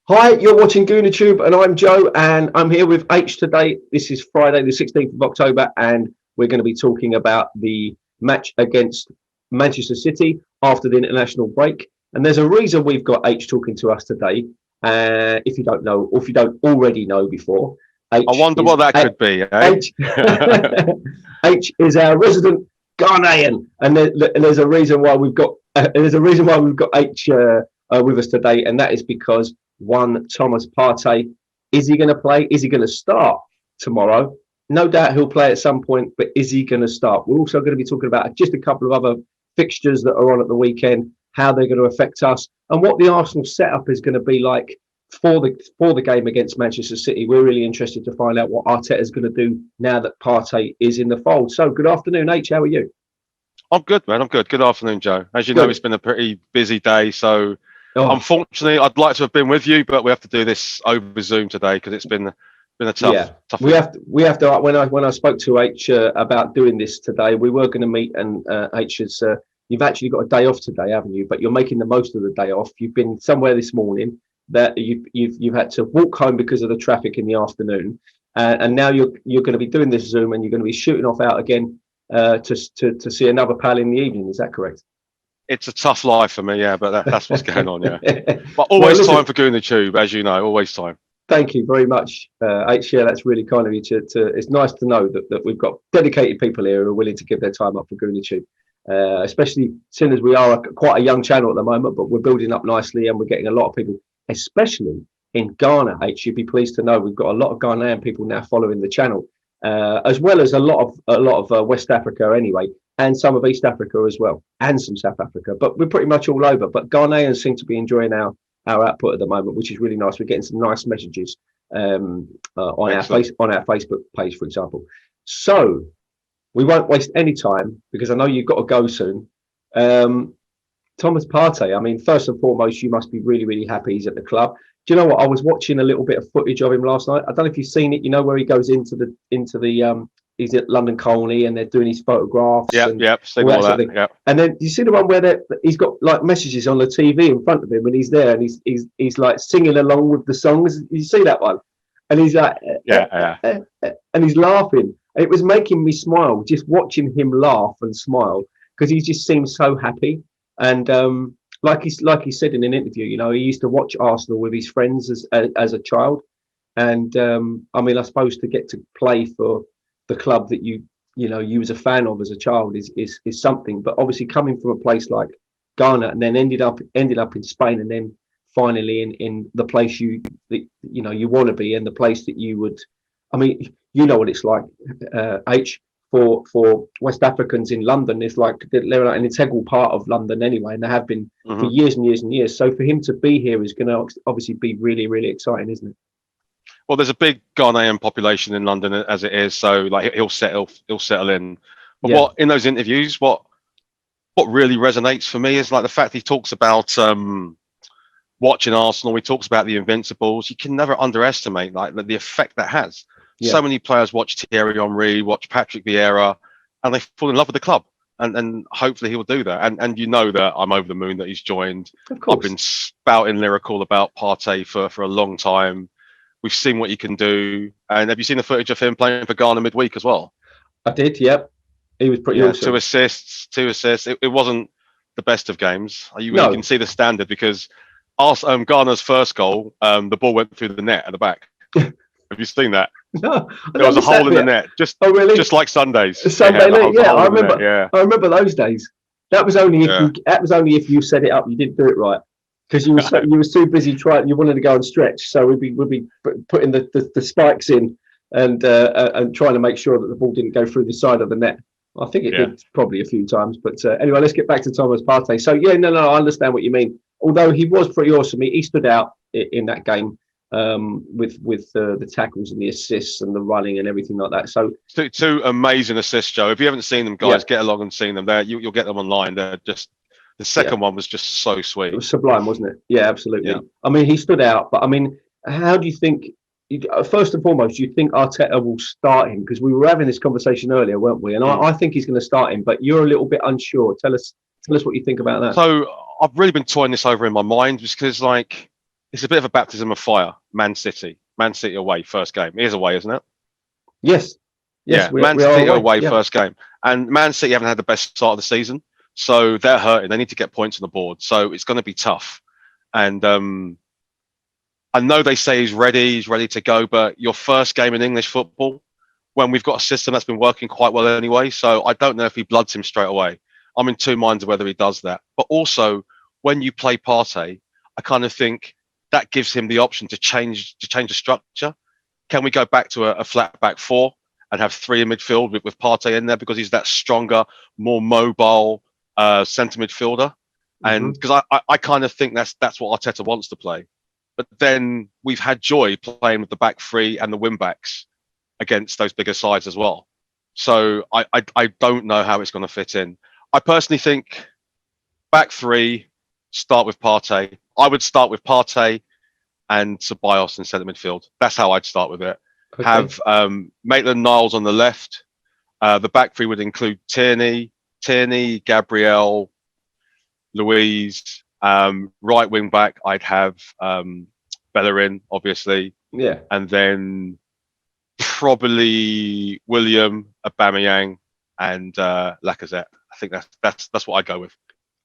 Hi, you're watching GoonerTube, and I'm Joe, and I'm here with Aitch today. This is Friday, the 16th of October, and we're going to be talking about the match against Manchester City after the international break. And there's a reason we've got Aitch talking to us today. If you don't know, or if you don't already know before, I wonder what that could be, eh? Aitch is our resident Ghanaian, and there's a reason why we've got Aitch with us today, and that is because one, Thomas Partey, is he going to play? Is he going to start tomorrow? No doubt he'll play at some point, but is he going to start? We're also going to be talking about just a couple of other fixtures that are on at the weekend, how they're going to affect us, and what the Arsenal setup is going to be like for the game against Manchester City. We're really interested to find out what Arteta is going to do now that Partey is in the fold. So, good afternoon, H. How are you? I'm good, man. I'm good. Good afternoon, Joe. As you Good. know, it's been a pretty busy day, so unfortunately, I'd like to have been with you, but we have to do this over Zoom today because it's been a tough we week. have to. When I spoke to H about doing this today, we were going to meet, and H has. You've actually got a day off today, haven't you? But you're making the most of the day off. You've been somewhere this morning that you've had to walk home because of the traffic in the afternoon, and now you're going to be doing this Zoom, and you're going to be shooting off out again to see another pal in the evening. Is that correct? It's a tough life for me, yeah, but that's what's going on, yeah. But always time for GoonerTube, as you know, always time. Thank you very much, H. Yeah, that's really kind of you to. It's nice to know that we've got dedicated people here who are willing to give their time up for GoonerTube. Especially seeing as we are quite a young channel at the moment, but we're building up nicely and we're getting a lot of people, especially in Ghana. H, you'd be pleased to know we've got a lot of Ghanaian people now following the channel, as well as a lot of West Africa anyway, and some of East Africa as well, and some South Africa. But we're pretty much all over. But Ghanaians seem to be enjoying our output at the moment, which is really nice. We're getting some nice messages on our Facebook page, for example. So we won't waste any time because I know you've got to go soon. Thomas Partey, I mean, first and foremost, you must be really, really happy he's at the club. Do you know what? I was watching a little bit of footage of him last night. I don't know if you've seen it. You know where he goes into the he's at London Colney and they're doing his photographs. Seen all that. Yeah. And then you see the one where he's got like messages on the TV in front of him and he's there and he's like singing along with the songs. You see that one? And he's like, and he's laughing. It was making me smile just watching him laugh and smile because he just seems so happy. And like he said in an interview, you know, he used to watch Arsenal with his friends as a child. And I mean, I suppose to get to play for the club that you was a fan of as a child is something. But obviously coming from a place like Ghana and then ended up in Spain and then finally in the place you want to be and the place that you would. I mean, you know what it's like, H, for West Africans in London. It's like they're like an integral part of London anyway, and they have been for years and years and years. So for him to be here is going to obviously be really, really exciting, isn't it? Well, there's a big Ghanaian population in London as it is, so like he'll settle in. But what in those interviews, what really resonates for me is like the fact he talks about watching Arsenal. He talks about the Invincibles. You can never underestimate like the effect that has. So many players watch Thierry Henry, watch Patrick Vieira, and they fall in love with the club. And hopefully he will do that. And you know that I'm over the moon that he's joined. Of course. I've been spouting lyrical about Partey for a long time. We've seen what he can do. And have you seen the footage of him playing for Ghana midweek as well? I did, yep. He was pretty awesome. Two assists. It wasn't the best of games. You can see the standard because Ghana's first goal, the ball went through the net at the back. Have you seen that? No, there was a hole in the net, just like Sundays. Sunday night, I remember. I remember those days. That was only if you set it up. You didn't do it right because you were too busy trying. You wanted to go and stretch, so we'd be putting the spikes in and trying to make sure that the ball didn't go through the side of the net. I think it did probably a few times, but anyway, let's get back to Thomas Partey. So I understand what you mean. Although he was pretty awesome, he stood out in that game. With the tackles and the assists and the running and everything like that. So two amazing assists, Joe. If you haven't seen them, guys, get along and seen them. There, you'll get them online. They're just the second one was just so sweet. It was sublime, wasn't it? Yeah, absolutely. Yeah. I mean, he stood out. But I mean, how do you think? First and foremost, do you think Arteta will start him? Because we were having this conversation earlier, weren't we? And I think he's going to start him. But you're a little bit unsure. Tell us what you think about that. So I've really been toying this over in my mind because, like, it's a bit of a baptism of fire. Man City away first game. It is away, isn't it? Yes. Yeah, Man City away first game, and Man City haven't had the best start of the season, so they're hurting. They need to get points on the board, so it's going to be tough. And I know they say he's ready to go, but your first game in English football, when we've got a system that's been working quite well anyway, so I don't know if he bloods him straight away. I'm in two minds of whether he does that. But also, when you play Partey, I kind of think that gives him the option to change the structure. Can we go back to a flat back four and have three in midfield with Partey in there, because he's that stronger, more mobile centre midfielder? And because I kind of think that's what Arteta wants to play. But then we've had joy playing with the back three and the wing backs against those bigger sides as well. So I don't know how it's going to fit in. I personally think back three, start with Partey. I would start with Partey and Ceballos in centre midfield. That's how I'd start with it. Okay. Have Maitland-Niles on the left. The back three would include Tierney, Gabriel, Louise. Right wing back, I'd have Bellerin, obviously. Yeah. And then probably William, Aubameyang, and Lacazette. I think that's what I'd go with.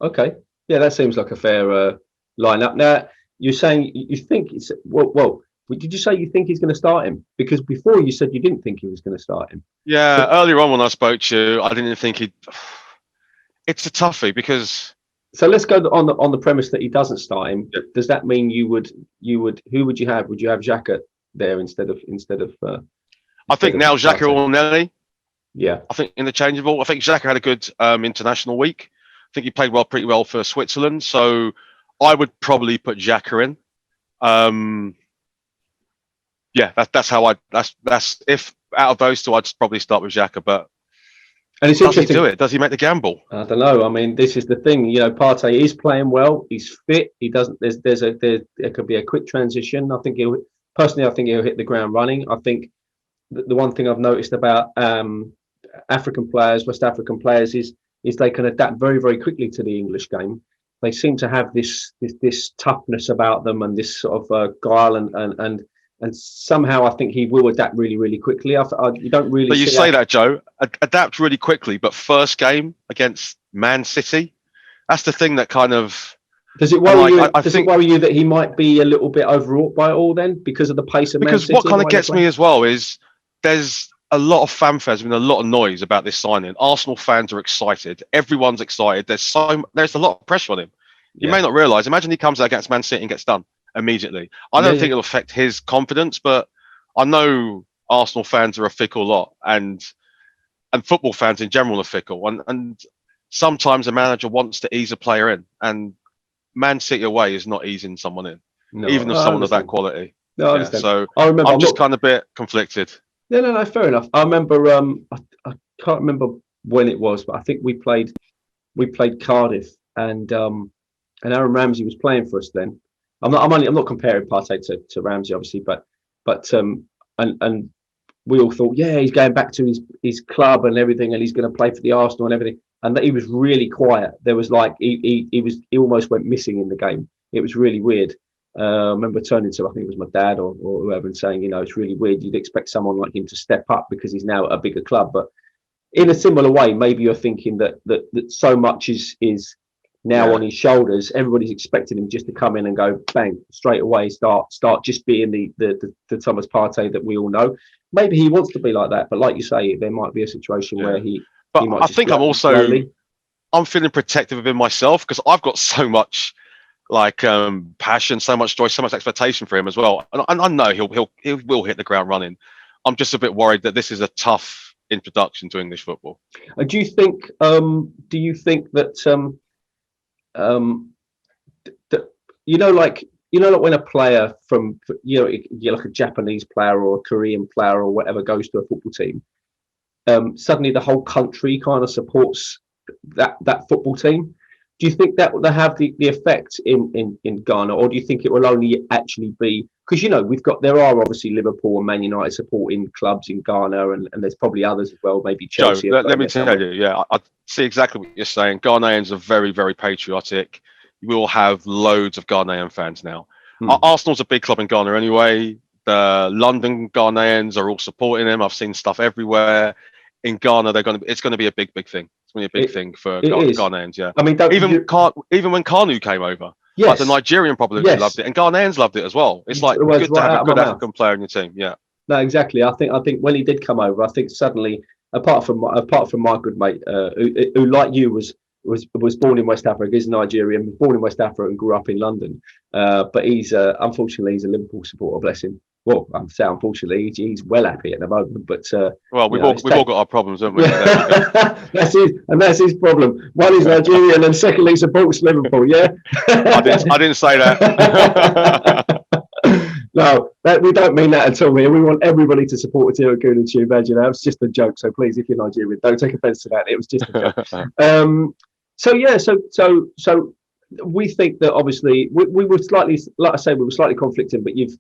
Okay. Yeah, that seems like a fair lineup. Now, you're saying you think it's well. Did you say you think he's going to start him? Because before you said you didn't think he was going to start him. Yeah, earlier on when I spoke to you, I didn't think he'd. It's a toughie because. So let's go on the premise that he doesn't start him. Yeah. Does that mean you would who would you have? Would you have Xhaka there instead of? I think now Xhaka or Nelly. Yeah. I think interchangeable. I think Xhaka had a good international week. I think he played pretty well for Switzerland. So I would probably put Xhaka in. Yeah, that's how that's if out of those two, I'd probably start with Xhaka. But and it's does he do it? Does he make the gamble? I don't know. I mean, this is the thing. You know, Partey is playing well. He's fit. He doesn't. There could be a quick transition. I think he'll hit the ground running. I think the one thing I've noticed about African players, West African players, is they can adapt very, very quickly to the English game. They seem to have this toughness about them and this sort of guile and somehow I think he will adapt really, really quickly. You don't really. But you say that, Joe, adapt really quickly. But first game against Man City, that's the thing that kind of. Does it worry you? Does it worry you that he might be a little bit overwrought by it all then because of the pace of Man City? Because what kind of gets me as well is there's a lot of fanfare, there's been a lot of noise about this signing. Arsenal fans are excited. Everyone's excited. There's a lot of pressure on him. You may not realise. Imagine he comes out against Man City and gets done immediately. I don't think it'll affect his confidence, but I know Arsenal fans are a fickle lot, and football fans in general are fickle. And sometimes a manager wants to ease a player in, and Man City away is not easing someone in, even if someone of that quality. No, I understand. So I remember, I'm just kind of a bit conflicted. No, fair enough. I remember. I can't remember when it was, but I think we played Cardiff, and Aaron Ramsey was playing for us then. I'm not comparing Partey to Ramsey, obviously, but and we all thought, yeah, he's going back to his club and everything, and he's going to play for the Arsenal and everything. And that he was really quiet. There was like he almost went missing in the game. It was really weird. I remember turning to, I think it was my dad or whoever, and saying, you know, it's really weird. You'd expect someone like him to step up because he's now at a bigger club. But in a similar way, maybe you're thinking that so much is now on his shoulders. Everybody's expecting him just to come in and go bang straight away, start just being the Thomas Partey that we all know. Maybe he wants to be like that, but like you say, there might be a situation where he. But I think I'm feeling protective of him myself because I've got so much passion, so much joy, so much expectation for him as well, and I know he will hit the ground running. I'm just a bit worried that this is a tough introduction to English football. Do you think that like when a player from like a Japanese player or a Korean player or whatever goes to a football team, suddenly the whole country kind of supports that football team? Do you think that will have the effect in Ghana, or do you think it will only actually be because there are obviously Liverpool and Man United supporting clubs in Ghana, and there's probably others as well, maybe Chelsea. Joe, let me tell you, I see exactly what you're saying. Ghanaians are very, very patriotic. We will have loads of Ghanaian fans now. Arsenal's a big club in Ghana anyway. The London Ghanaians are all supporting him. I've seen stuff everywhere. In Ghana, it's going to be a big thing. It's going to be a big thing for Ghanaians. Yeah, I mean, even when Kanu came over, yes, like the Nigerian population loved it, and Ghanaians loved it as well. It's like good to have a good African player in your team. Yeah, no, exactly. I think when he did come over, I think suddenly, apart from my good mate, who like you was born in West Africa, is Nigerian, was born in West Africa and grew up in London. But he's unfortunately he's a Liverpool supporter, bless him. Well, I'm saying unfortunately he's well happy at the moment. But we've all got our problems, haven't we? that's his problem. One is Nigerian, and secondly supports Liverpool. Yeah, I didn't say that. No, we don't mean that at all. We want everybody to support us here at GoonerTube, as you know. It's just a joke. So please, if you're Nigerian, don't take offence to that. It was just a joke. So we think that obviously we were slightly, like I say, we were slightly conflicting, but you've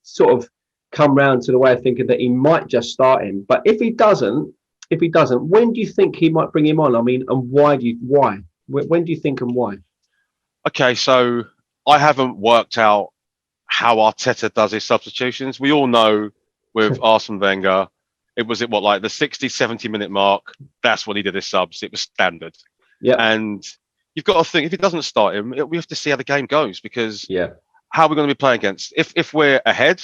sort of come round to the way of thinking that he might just start him. But if he doesn't, when do you think he might bring him on? I mean, and why? When do you think and why? Okay, so I haven't worked out how Arteta does his substitutions. We all know with Arsene Wenger, it was like the 60, 70-minute mark. That's when he did his subs. It was standard. Yeah. And you've got to think, if he doesn't start him, we have to see how the game goes, because how are we going to be playing against? If we're ahead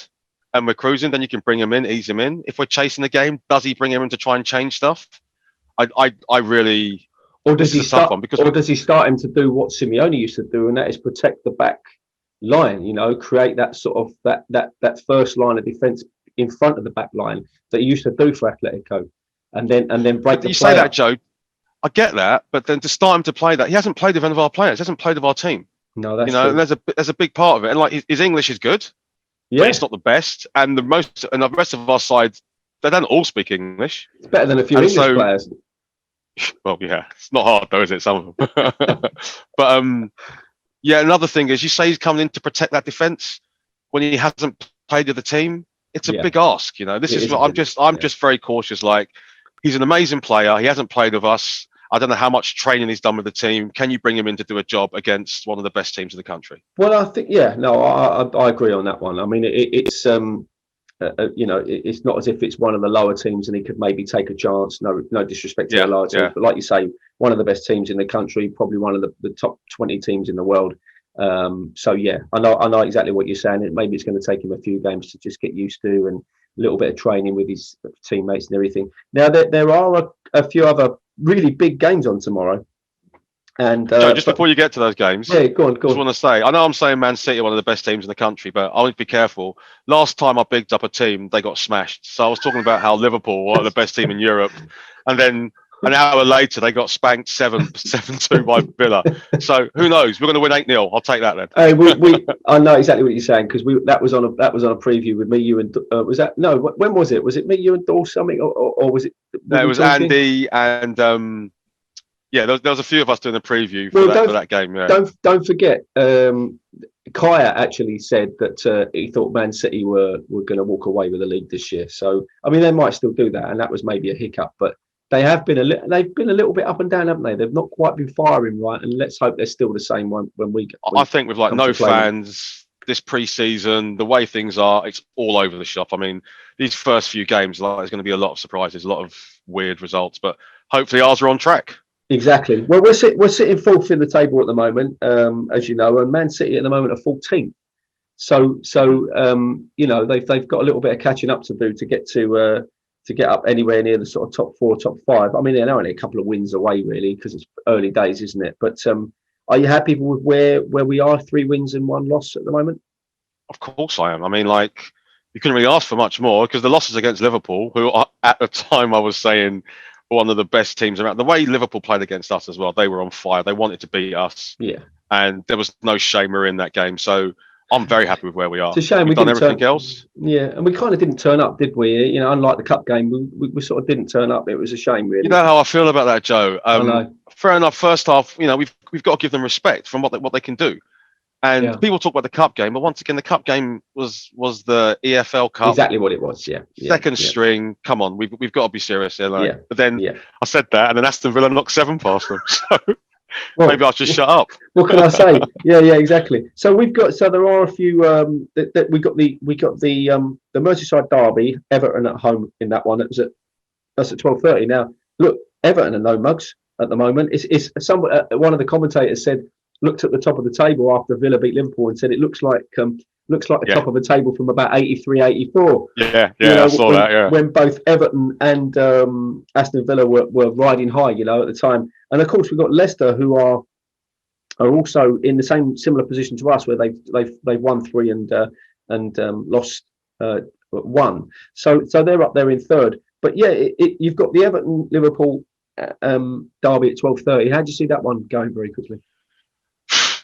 and we're cruising, then you can bring him in, ease him in. If we're chasing the game, does he bring him in to try and change stuff? I really... Or does he start him to do what Simeone used to do, and that is protect the back line, create that sort of that first line of defence in front of the back line that he used to do for Atletico, and then break the play. You say that, Joe. I get that, but then to start him to play that, he hasn't played with any of our players. He hasn't played with our team. No, that's true. And there's a big part of it. And like his English is good, but it's not the best. And the rest of our side, they don't all speak English. It's better than a few English players. Well, yeah, it's not hard though, is it? Some of them. But another thing is, you say he's coming in to protect that defence when he hasn't played with the team. It's a big ask, This is what I'm just very cautious. Like, he's an amazing player. He hasn't played with us. I don't know how much training he's done with the team. Can you bring him in to do a job against one of the best teams in the country? Well, I think I agree on that one. I mean, it's not as if it's one of the lower teams and he could maybe take a chance. No disrespect to the lower teams, but like you say, one of the best teams in the country, probably one of the top 20 teams in the world. I know exactly what you're saying. Maybe it's going to take him a few games to just get used to, and a little bit of training with his teammates and everything. Now there are a few other really big games on tomorrow. And before you get to those games, go on. I just want to say, I know I'm saying Man City are one of the best teams in the country, but I want to be careful. Last time I bigged up a team, they got smashed. So I was talking about how Liverpool were the best team in Europe, and then an hour later they got spanked 7-2 by Villa. So who knows? We're going to win 8-0. I'll take that then. Hey, I know exactly what you're saying, because that was on a preview with me, you and when was it? Was it me, you and Dor something, or was it? No, it was Andy and there was a few of us doing a preview for that game. Yeah. Don't forget, Kaya actually said that he thought Man City were going to walk away with the league this year. So I mean, they might still do that, and that was maybe a hiccup, but they've been a little bit up and down, haven't they? They've not quite been firing right, and let's hope they're still the same one I think with no fans this pre-season, the way things are, it's all over the shop. I mean, these first few games, there's going to be a lot of surprises, a lot of weird results, but hopefully ours are on track. Exactly. Well, we're sitting fourth in the table at the moment, as you know, and Man City at the moment are 14th. So they've got a little bit of catching up to do to get up anywhere near the sort of top 4, top 5. I mean, they're only a couple of wins away, really, because it's early days, isn't it? But are you happy with where we are? 3 wins and 1 loss at the moment? Of course I am. I mean, you couldn't really ask for much more, because the losses against Liverpool, who at the time I was saying one of the best teams around. The way Liverpool played against us as well, they were on fire. They wanted to beat us. Yeah. And there was no shame we're in that game. So I'm very happy with where we are. It's a shame we've done everything else. Yeah, and we kind of didn't turn up, did we? Unlike the cup game, we sort of didn't turn up. It was a shame, really. You know how I feel about that, Joe. I know. Fair enough. First half, we've got to give them respect from what they can do. And people talk about the cup game, but once again, the cup game was the EFL Cup. Exactly what it was. Yeah. Second string. Come on, we've got to be serious here. But then I said that, and then Aston Villa knocked 7 past them. So Well, maybe I'll just shut up. what can I say? Yeah, exactly. So there are a few that we got the Merseyside derby, Everton at home in that one. That's at 12:30. Now, look, Everton are no mugs at the moment. It's one of the commentators said, looked at the top of the table after Villa beat Liverpool and said it looks like the top of the table from about 83, 84. Yeah, I saw that. Yeah, when both Everton and Aston Villa were riding high, at the time. And of course, we've got Leicester, who are also in the similar position to us, where they've won 3 and lost 1. So they're up there in third. But yeah, you've got the Everton Liverpool derby at 12:30. How do you see that one going very quickly?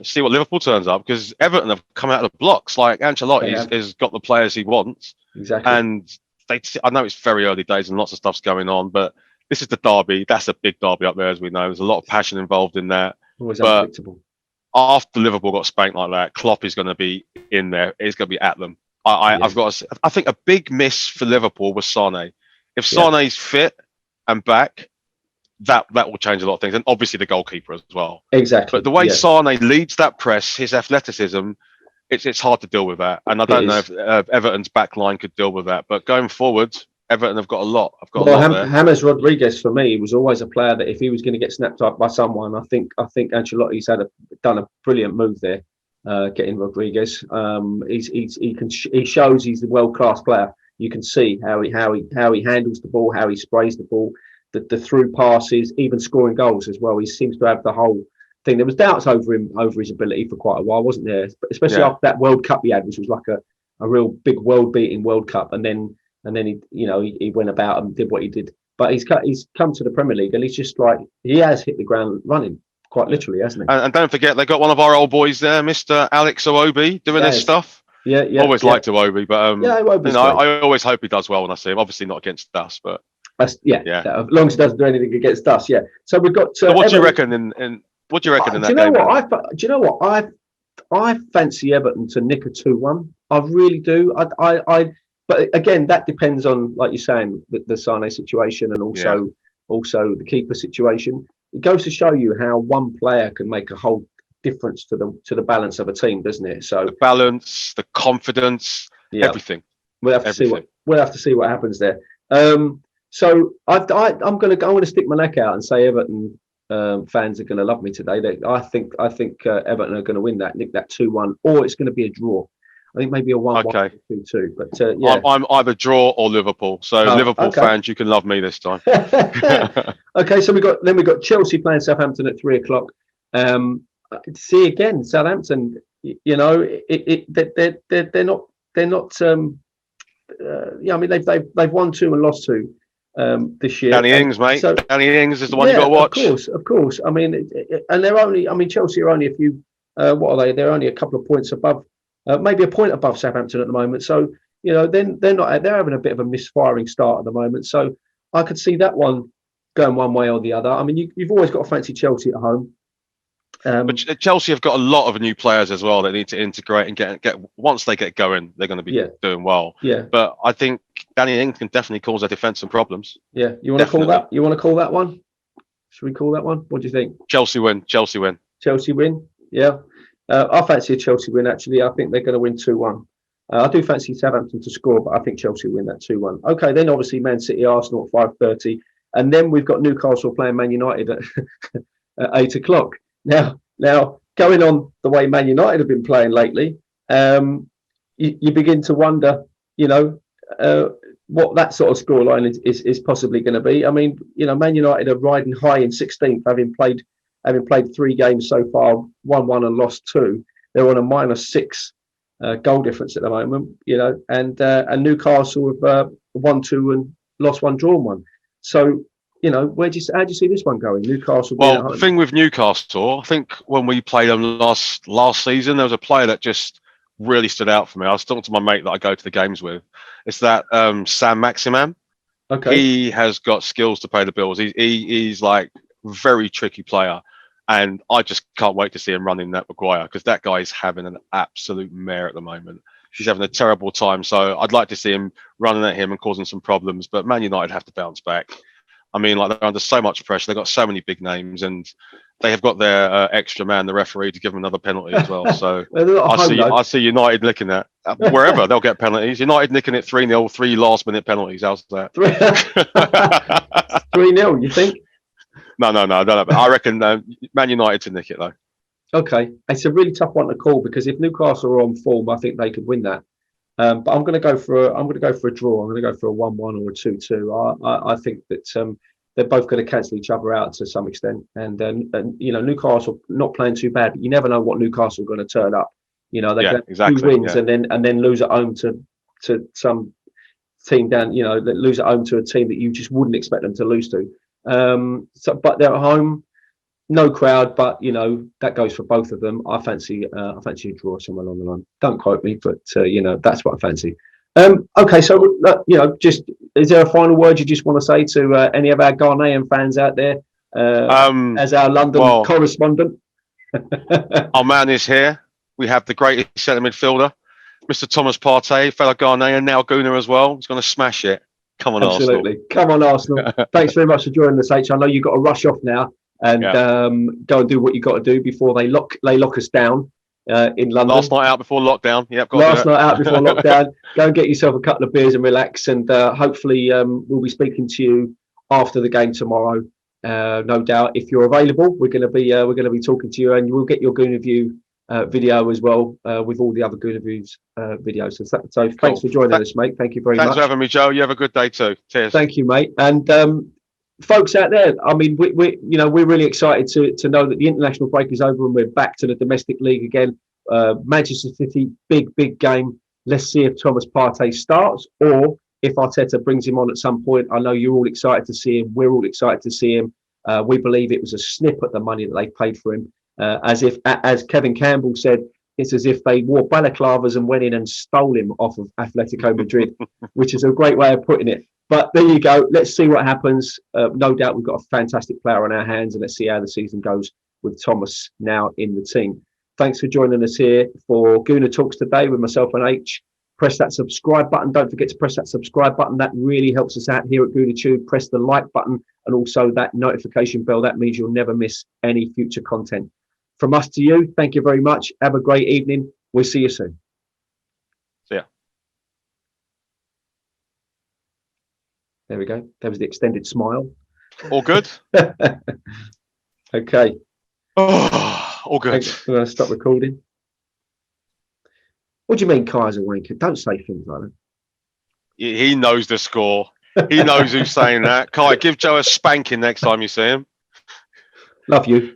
See what Liverpool turns up, because Everton have come out of the blocks. Like Ancelotti has got the players he wants. Exactly. And I know it's very early days and lots of stuff's going on, but this is the derby. That's a big derby up there, as we know. There's a lot of passion involved in that. Always unpredictable. After Liverpool got spanked like that, Klopp is going to be in there. He's going to be at them. I think a big miss for Liverpool was Sane. If Sane's fit and back, that will change a lot of things, and obviously the goalkeeper as well. Exactly. But the way Sane leads that press, his athleticism, it's hard to deal with that. And I don't know if Everton's back line could deal with that. But going forward, Everton have got a lot. James Rodriguez for me was always a player that if he was going to get snapped up by someone, I think Ancelotti's done a brilliant move there, getting Rodriguez. He shows he's a world class player. You can see how he handles the ball, how he sprays the ball. The through passes, even scoring goals as well. He seems to have the whole thing. There was doubts over his ability for quite a while, wasn't there? Especially after that World Cup he had, which was like a real big world-beating World Cup, and then he went about and did what he did. But he's come to the Premier League, and he's just like, he has hit the ground running, quite literally, hasn't he? And don't forget, they got one of our old boys there, Mr. Alex Iwobi, doing his stuff. Yeah. Always liked Iwobi, but I always hope he does well when I see him. Obviously not against us, but. As long as he doesn't do anything against us, So we've got. So what do you reckon in what do you reckon in that game? Do you know what? I fancy Everton to nick a 2-1. I really do. But again, that depends on, like you're saying, the Sane situation, and also the keeper situation. It goes to show you how one player can make a whole difference to the balance of a team, doesn't it? So the balance, the confidence, everything. We'll have to see what happens there. So I'm going to stick my neck out and say Everton fans are going to love me today. I think Everton are going to win that, nick that 2-1, or it's going to be a draw. I think maybe a 1-1, 2-2. But I'm either draw or Liverpool. So Liverpool fans, you can love me this time. Okay, so we got Chelsea playing Southampton at 3:00. See again, Southampton. They're not. I mean, they've won 2 and lost 2. This year. Danny Ings, mate. Danny Ings is the one you got to watch. Of course. I mean, and they're only. I mean, Chelsea are only a few. What are they? They're only a couple of points above, maybe a point above Southampton at the moment. So then they're not. They're having a bit of a misfiring start at the moment. So I could see that one going one way or the other. I mean, you've always got to fancy Chelsea at home. But Chelsea have got a lot of new players as well that need to integrate and get. Once they get going, they're going to be doing well. Yeah. But I think Danny Ings can definitely cause their defence some problems. Yeah. You want to call that? You want to call that one? Should we call that one? What do you think? Chelsea win. Chelsea win. Yeah. I fancy a Chelsea win. Actually, I think they're going to win 2-1. I do fancy Southampton to score, but I think Chelsea win that 2-1. Okay. Then obviously Man City, Arsenal at 5:30, and then we've got Newcastle playing Man United at 8:00. Now, going on the way Man United have been playing lately, you begin to wonder, what that sort of scoreline is possibly going to be. I mean, Man United are riding high in 16th, having played 3 games so far, won 1 and lost 2. They're on a -6 goal difference at the moment, and Newcastle have won 2 and lost 1, drawn 1. So. How do you see this one going? Newcastle. Well, the thing with Newcastle, I think when we played them last season, there was a player that just really stood out for me. I was talking to my mate that I go to the games with. It's that Sam Maximan. Okay. He has got skills to pay the bills. He's like a very tricky player, and I just can't wait to see him running that Maguire, because that guy is having an absolute mare at the moment. He's having a terrible time. So I'd like to see him running at him and causing some problems. But Man United have to bounce back. I mean, like, they're under so much pressure. They've got so many big names, and they have got their extra man, the referee, to give them another penalty as well. So I see United nicking that wherever they'll get penalties. United nicking it 3-0, 3 last-minute penalties. How's that? 3-0, you think? No, I don't know. But I reckon Man United to nick it though. Okay, it's a really tough one to call because if Newcastle are on form, I think they could win that. But I'm going to go for a draw. I'm going to go for a 1-1 or a 2-2. I think that they're both going to cancel each other out to some extent. And you know, Newcastle not playing too bad, but you never know what Newcastle are going to turn up. You know, they get exactly, 2 wins and then lose at home to some team down. You know, that lose at home to a team that you just wouldn't expect them to lose to. But they're at home. No crowd, but you know that goes for both of them. I fancy a draw somewhere along the line. Don't quote me, but you know that's what I fancy. Okay, so you know, just is there a final word you just want to say to any of our Ghanaian fans out there as our London correspondent? Our man is here. We have the greatest centre midfielder, Mr. Thomas Partey, fellow Ghanaian, now Gooner as well. He's going to smash it. Come on, Absolutely. Arsenal. Come on, Arsenal. Thanks very much for joining us, Aitch. I know you've got to rush off now and go and do what you got to do before they lock us down in London. Last night out before lockdown. Yep. Last night out before lockdown. Go and get yourself a couple of beers and relax. And hopefully we'll be speaking to you after the game tomorrow. No doubt, if you're available, we're going to be talking to you, and we'll get your Gooner View video as well with all the other Gooner Views videos. So cool. Thanks for joining us, mate. Thank you very much. Thanks for having me, Joe. You have a good day too. Cheers. Thank you, mate. And folks out there, I mean, we're really excited to know that the international break is over and we're back to the domestic league again. Manchester City, big game. Let's see if Thomas Partey starts or if Arteta brings him on at some point. I know you're all excited to see him. We're all excited to see him. We believe it was a snip at the money that they paid for him. As Kevin Campbell said, it's as if they wore balaclavas and went in and stole him off of Atletico Madrid, which is a great way of putting it. But there you go. Let's see what happens. No doubt we've got a fantastic player on our hands, and let's see how the season goes with Thomas now in the team. Thanks for joining us here for Gooner Talks today with myself and Aitch. Press that subscribe button. Don't forget to press that subscribe button. That really helps us out here at GoonerTube. Press the like button and also that notification bell. That means you'll never miss any future content. From us to you, thank you very much. Have a great evening. We'll see you soon. See ya. There we go. There was the extended smile. All good? Okay. Oh, all good. We're going to stop recording. What do you mean Kai's a wanker? Don't say things like that. He knows the score. He knows who's saying that. Kai, give Joe a spanking next time you see him. Love you.